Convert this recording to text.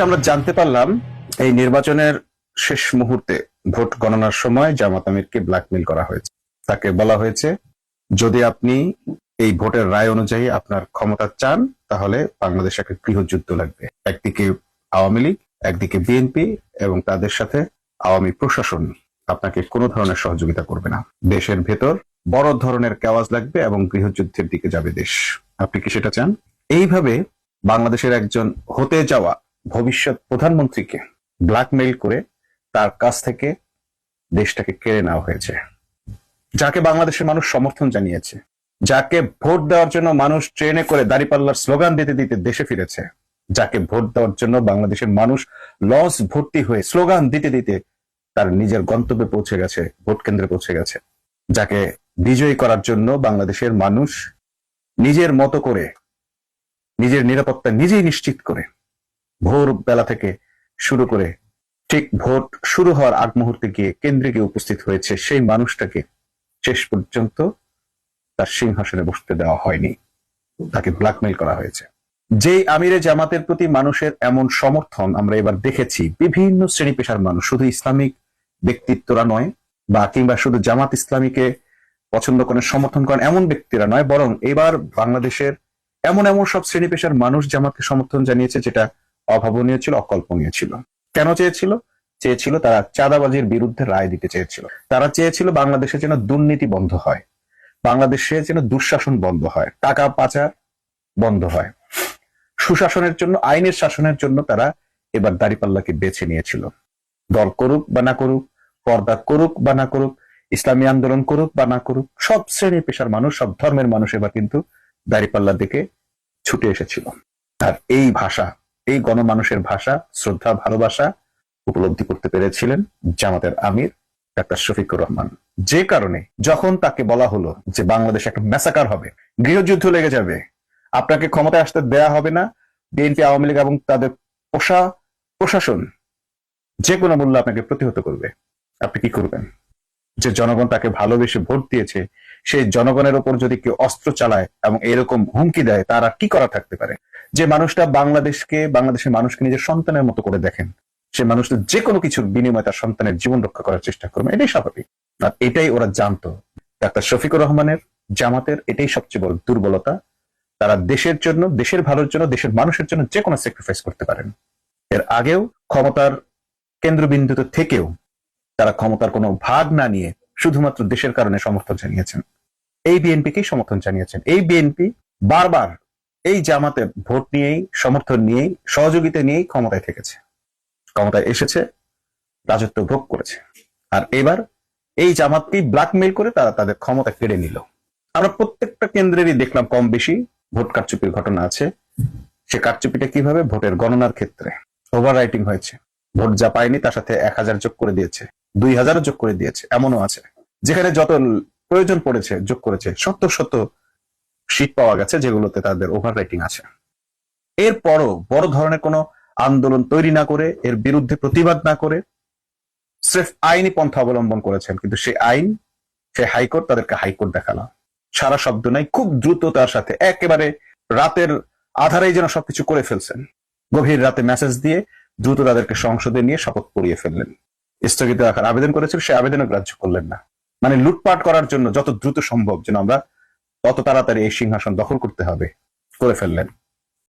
আমরা জানতে পারলাম এই নির্বাচনের শেষ মুহূর্তে ভোট গণনার সময় জামাত আমিরকে ব্ল্যাকমেইল করা হয়েছে। তাকে বলা হয়েছে, যদি আপনি এই ভোটের রায় অনুযায়ী আপনার ক্ষমতা চান তাহলে বাংলাদেশে একটা গৃহযুদ্ধ লাগবে। একদিকে আওয়ামী লীগ, একদিকে বিএনপি এবং তাদের সাথে আওয়ামী প্রশাসন আপনাকে কোনো ধরনের সহযোগিতা করবে না। দেশের ভেতর বড় ধরনের কেওয়াজ লাগবে এবং গৃহযুদ্ধের দিকে যাবে দেশ। আপনি কি সেটা চান? এইভাবে বাংলাদেশের একজন হতে যাওয়া ভবিষ্যৎ প্রধানমন্ত্রীকে ব্ল্যাকমেইল করে তার কাছ থেকে দেশটাকে কেড়ে নেওয়া হয়েছে। যাকে বাংলাদেশের মানুষ সমর্থন জানিয়েছে, যাকে ভোট দেওয়ার জন্য মানুষ ট্রেনে করে দাঁড়িপাল্লার স্লোগান দিতে দিতে দেশে ফিরেছে, যাকে ভোট দেওয়ার জন্য বাংলাদেশের মানুষ লস ভর্তি হয়ে স্লোগান দিতে দিতে তার নিজের গন্তব্যে পৌঁছে গেছে, ভোট কেন্দ্রে পৌঁছে গেছে, যাকে বিজয়ী করার জন্য বাংলাদেশের মানুষ নিজের মতো করে নিজের নিরাপত্তা নিজেই নিশ্চিত করে ভোর বেলা থেকে শুরু করে ঠিক ভোট শুরু হওয়ার আগ মুহূর্তে গিয়ে কেন্দ্রে গিয়ে উপস্থিত হয়েছে, সেই মানুষটাকে শেষ পর্যন্ত তার সিংহাসনে বসতে দেওয়া হয়নি, তাকে ব্ল্যাকমেইল করা হয়েছে। যেই আমিরে জামাতের প্রতি মানুষের এমন সমর্থন আমরা এবার দেখেছি, বিভিন্ন শ্রেণী পেশার মানুষ, শুধু ইসলামিক ব্যক্তিত্বরা নয় বা কিংবা শুধু জামাত ইসলামীকে পছন্দ করেন সমর্থন করেন এমন ব্যক্তিরা নয়, বরং এবার বাংলাদেশের এমন এমন সব শ্রেণী পেশার মানুষ জামাতকে সমর্থন জানিয়েছে, যেটা অভাবনীয় ছিল, অকল্পনীয় ছিল। কেন চেয়েছিল তারা চাঁদাবাজির বিরুদ্ধে রায় দিতে চেয়েছিল। তারা চেয়েছিল বাংলাদেশে যেন দুর্নীতি বন্ধ হয়, বাংলাদেশে যেন দুঃশাসন বন্ধ হয়, টাকা পাচার বন্ধ হয়। সুশাসনের জন্য, আইনের শাসনের জন্য তারা এবার দাঁড়িপাল্লাকে বেছে নিয়েছিল। দল করুক বা না করুক, পর্দা করুক বা না করুক, ইসলামী আন্দোলন করুক বা না করুক, সব শ্রেণী পেশার মানুষ, সব ধর্মের মানুষ এবার কিন্তু দাঁড়িপাল্লার দিকে ছুটে এসেছিল। আর এই ভাষা, এই গণমানুষের ভাষা, শ্রদ্ধা, ভালোবাসা উপলব্ধি করতে পেরেছিলেন জামাতের আমির ডাক্তার শফিকুর রহমান। যে কারণে যখন তাকে বলা হলো যে বাংলাদেশে একটা ম্যাসাকার হবে, গৃহযুদ্ধ লেগে যাবে, আপনাকে ক্ষমতায় আসতে দেয়া হবে না, বিএনপি, আওয়ামী লীগ এবং তাদের প্রশাসন যে কোনো মূল্যে আপনাকে প্রতিহত করবে, আপনি কি করবেন? যে জনগণ তাকে ভালোবেসে ভোট দিয়েছে, সেই জনগণের ওপর যদি কেউ অস্ত্র চালায় এবং এরকম হুমকি দেয়, তারা কি করা থাকতে পারে? যে মানুষটা বাংলাদেশের মানুষকে নিজের সন্তানের মতো করে দেখেন, সে মানুষটা যে কোনো কিছুর বিনিময়ে তার সন্তানের জীবন রক্ষা করার চেষ্টা করবে, এটাই স্বাভাবিক। আর এটাই ওরা জানতো। ডাক্তার শফিকুর রহমানের, জামাতের এটাই সবচেয়ে বড় দুর্বলতা। তারা দেশের জন্য, দেশের ভালোর জন্য, দেশের মানুষের জন্য যে কোনো স্যাক্রিফাইস করতে পারেন। এর আগেও ক্ষমতার কেন্দ্রবিন্দুতে থেকেও তারা ক্ষমতার কোনো ভাগ না নিয়ে শুধুমাত্র দেশের কারণে সমর্থন জানিয়েছেন। এই বিএনপিকেই সমর্থন জানিয়েছেন। এই বিএনপি বারবার এই জামাতের ভোট নিয়েই, সমর্থন নিয়েই, সহযোগিতা নিয়েই ক্ষমতায় থেকেছে, ক্ষমতায় এসেছে, রাজত্ব ভোগ করেছে। আর এবার এই জামাতকেই ব্ল্যাকমেইল করে তারা তাদের ক্ষমতা কেড়ে নিল। আমরা প্রত্যেকটা কেন্দ্রেরই দেখলাম কম বেশি ভোট কারচুপির ঘটনা আছে। সে কারচুপিটা কিভাবে? ভোটের গণনার ক্ষেত্রে ওভার রাইটিং হয়েছে, ভোট যা পায়নি তার সাথে 1000 যোগ করে দিয়েছে, 2000 যোগ করে দিয়েছে, এমনও আছে যেখানে যত প্রয়োজন পড়েছে যোগ করেছে। শত সিট পাওয়া গেছে যেগুলোতে তাদের ওভার রাইটিং আছে। এরপরও বড় ধরনের কোনো আন্দোলন তৈরি না করে, এর বিরুদ্ধে প্রতিবাদ না করে স্রেফ আইনি পন্থা অবলম্বন করেছেন। কিন্তু সেই আইন, সেই হাইকোর্ট তাদেরকে হাইকোর্ট দেখালো। সারা শব্দ নাই, খুব দ্রুততার সাথে একেবারে রাতের আধারেই যেন সবকিছু করে ফেলছেন। গভীর রাতে মেসেজ দিয়ে দ্রুত তাদেরকে সংসদে নিয়ে শপথ পড়িয়ে ফেললেন। স্থগিত রাখার আবেদন করেছিল, সে আবেদনও গ্রাহ্য করলেন না। মানে লুটপাট করার জন্য যত দ্রুত সম্ভব যেন আমরা তত তাড়াতাড়ি এই সিংহাসন দখল করতে হবে, করে ফেললেন।